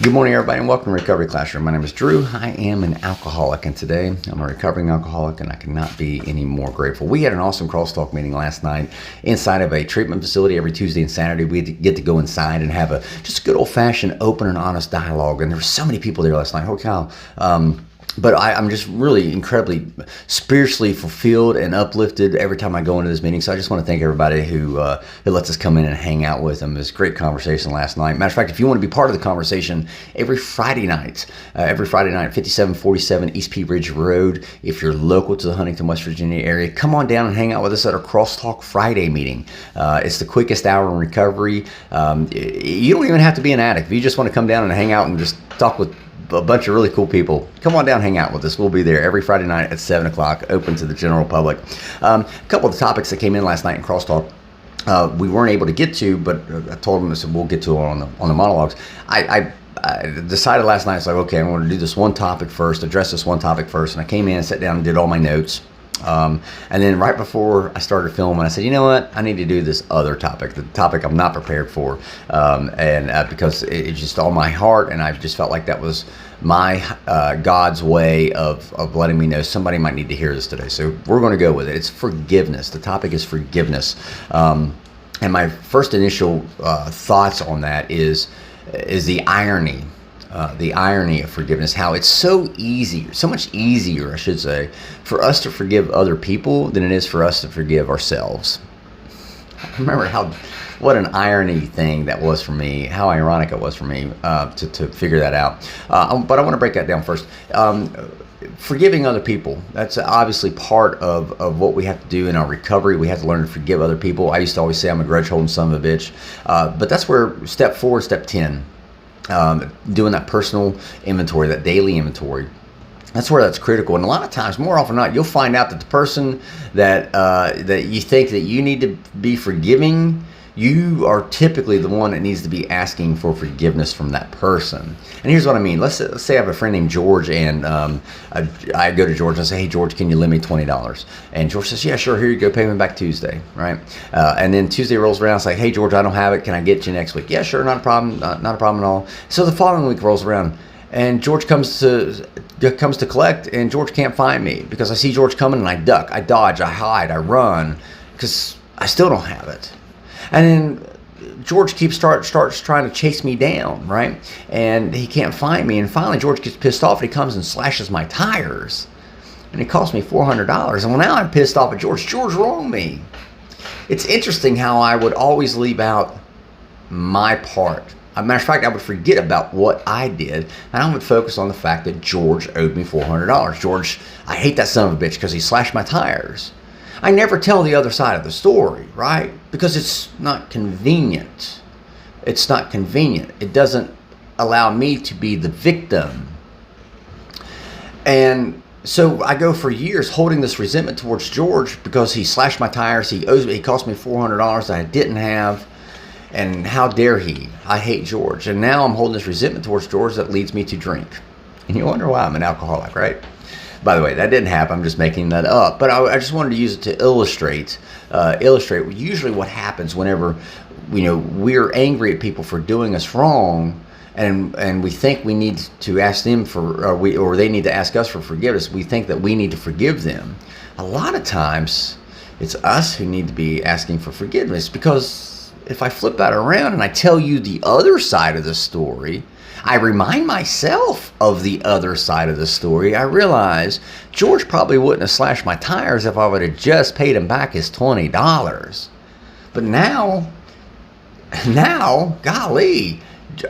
Good morning, everybody, and welcome to Recovery Classroom. My name is Drew. I am an alcoholic, and today I'm a recovering alcoholic, and I cannot be any more grateful. We had an awesome crosstalk meeting last night inside of a treatment facility. Every Tuesday and Saturday, we get to go inside and have just a good old-fashioned, open and honest dialogue. And there were so many people there last night. Holy cow. But I'm just really incredibly spiritually fulfilled and uplifted every time I go into this meeting. So I just want to thank everybody who lets us come in and hang out with them. It was a great conversation last night. Matter of fact, if you want to be part of the conversation, every Friday night, 5747 East Pea Ridge Road, if you're local to the Huntington, West Virginia area, come on down and hang out with us at our Crosstalk Friday meeting. It's the quickest hour in recovery. You don't even have to be an addict. If you just want to come down and hang out and just talk with a bunch of really cool people, come on down, hang out with us. We'll be there every Friday night at 7 o'clock, open to the general public. A couple of the topics that came in last night in Crosstalk, we weren't able to get to, but I told them, I said, we'll get to it on the monologues. I decided last night, it's like, okay, I'm going to do this one topic first, address this one topic first. And I came in, sat down, and did all my notes. And then right before I started filming, I said, you know what, I need to do this other topic, the topic I'm not prepared for, because it's just on my heart, and I just felt like that was my God's way of letting me know somebody might need to hear this today. So we're going to go with it. It's forgiveness. The topic is forgiveness. And my first initial thoughts on that is the irony. The irony of forgiveness, how it's so easy, so much easier, I should say, for us to forgive other people than it is for us to forgive ourselves. I remember what an irony thing that was for me, how ironic it was for me to figure that out. But I want to break that down first. Forgiving other people, that's obviously part of what we have to do in our recovery. We have to learn to forgive other people. I used to always say I'm a grudge-holding son of a bitch. But that's where step 4, step 10, doing that personal inventory, that daily inventory, that's where that's critical. And a lot of times, more often than not, you'll find out that the person that you think that you need to be forgiving, you are typically the one that needs to be asking for forgiveness from that person. And here's what I mean. Let's say I have a friend named George, and I go to George and I say, hey, George, can you lend me $20? And George says, yeah, sure, here you go, pay me back Tuesday, right? And then Tuesday rolls around, it's like, hey, George, I don't have it, can I get you next week? Yeah, sure, not a problem, not a problem at all. So the following week rolls around, and George comes to collect, and George can't find me because I see George coming, and I duck, I dodge, I hide, I run, because I still don't have it. And then George starts trying to chase me down, right? And he can't find me. And finally, George gets pissed off, and he comes and slashes my tires. And it cost me $400. And well, now I'm pissed off at George. George wronged me. It's interesting how I would always leave out my part. As a matter of fact, I would forget about what I did, and I would focus on the fact that George owed me $400. George, I hate that son of a bitch because he slashed my tires. I never tell the other side of the story, right? Because it's not convenient. It's not convenient. It doesn't allow me to be the victim. And so I go for years holding this resentment towards George because he slashed my tires. He owes me. He cost me $400 that I didn't have. And how dare he? I hate George. And now I'm holding this resentment towards George that leads me to drink. And you wonder why I'm an alcoholic, right? By the way, that didn't happen. I'm just making that up. But I just wanted to use it to illustrate usually what happens whenever we're angry at people for doing us wrong, and we think we need to ask them or they need to ask us for forgiveness. We think that we need to forgive them. A lot of times, it's us who need to be asking for forgiveness, because if I flip that around and I tell you the other side of the story, I remind myself of the other side of the story. I realize George probably wouldn't have slashed my tires if I would have just paid him back his $20. But now, golly,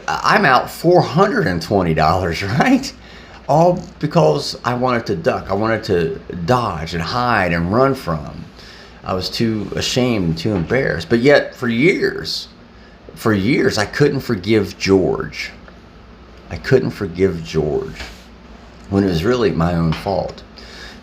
I'm out $420, right? All because I wanted to duck. I wanted to dodge and hide and run from. I was too ashamed, too embarrassed. But yet, for years, I couldn't forgive George. I couldn't forgive George when it was really my own fault.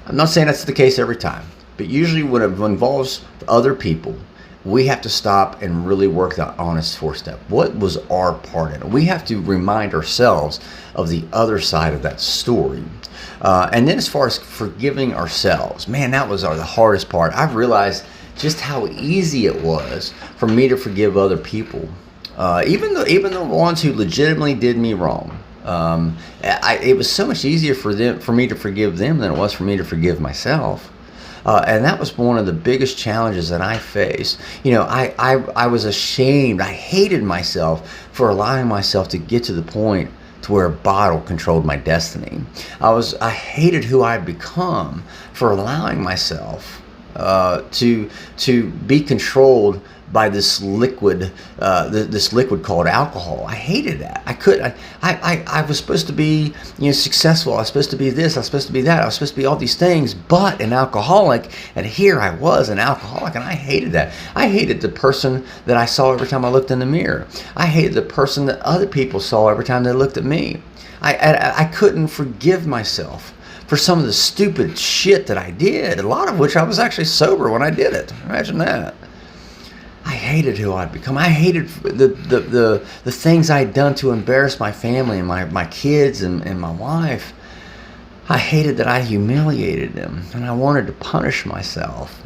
I'm not saying that's the case every time, but usually when it involves other people, we have to stop and really work the honest 4-step. What was our part in it? We have to remind ourselves of the other side of that story. And then as far as forgiving ourselves, man, that was the hardest part. I've realized just how easy it was for me to forgive other people. Even the ones who legitimately did me wrong. It was so much easier for me to forgive them than it was for me to forgive myself. And that was one of the biggest challenges that I faced. I was ashamed. I hated myself for allowing myself to get to the point to where a bottle controlled my destiny. I hated who I'd become for allowing myself to be controlled by this liquid called alcohol. I hated that. I was supposed to be successful. I was supposed to be this. I was supposed to be that. I was supposed to be all these things, but an alcoholic. And here I was, an alcoholic, and I hated that. I hated the person that I saw every time I looked in the mirror. I hated the person that other people saw every time they looked at me. I couldn't forgive myself for some of the stupid shit that I did, a lot of which I was actually sober when I did it. Imagine that. I hated who I'd become. I hated the things I'd done to embarrass my family and my kids and my wife. I hated that I humiliated them, and I wanted to punish myself.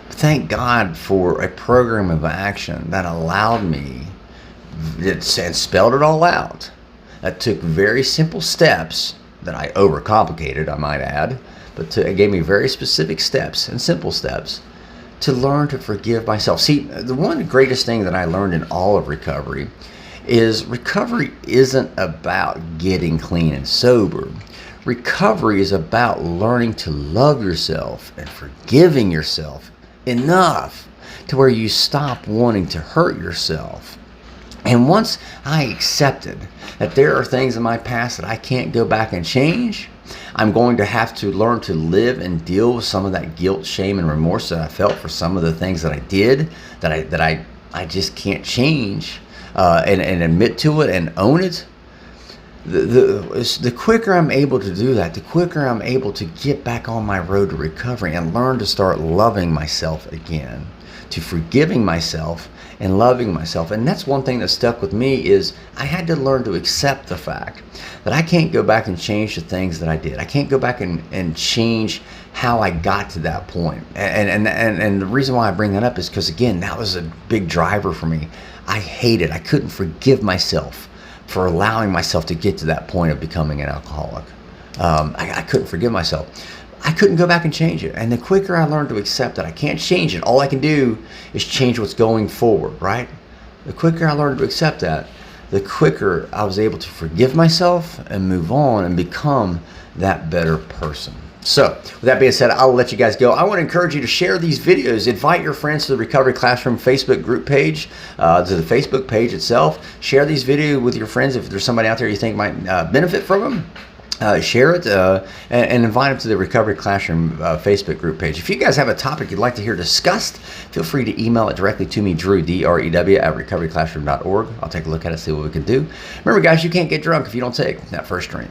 Thank God for a program of action that allowed me, and spelled it all out, that took very simple steps that I overcomplicated, I might add, but it gave me very specific steps and simple steps to learn to forgive myself. See, the one greatest thing that I learned in all of recovery is recovery isn't about getting clean and sober. Recovery is about learning to love yourself and forgiving yourself enough to where you stop wanting to hurt yourself. And once I accepted that there are things in my past that I can't go back and change, I'm going to have to learn to live and deal with some of that guilt, shame, and remorse that I felt for some of the things that I did that I just can't change, and admit to it and own it. The quicker I'm able to do that, the quicker I'm able to get back on my road to recovery and learn to start loving myself again, to forgiving myself and loving myself. And that's one thing that stuck with me is I had to learn to accept the fact that I can't go back and change the things that I did. I can't go back and change how I got to that point. And the reason why I bring that up is because, again, that was a big driver for me. I couldn't forgive myself for allowing myself to get to that point of becoming an alcoholic. I couldn't forgive myself. I couldn't go back and change it. And the quicker I learned to accept that I can't change it, all I can do is change what's going forward, right? The quicker I learned to accept that, the quicker I was able to forgive myself and move on and become that better person. So, with that being said, I'll let you guys go. I want to encourage you to share these videos. Invite your friends to the Recovery Classroom Facebook group page, to the Facebook page itself. Share these videos with your friends if there's somebody out there you think might benefit from them. Share it and invite them to the Recovery Classroom Facebook group page. If you guys have a topic you'd like to hear discussed, feel free to email it directly to me, Drew, DREW, at recoveryclassroom.org. I'll take a look at it, see what we can do. Remember, guys, you can't get drunk if you don't take that first drink.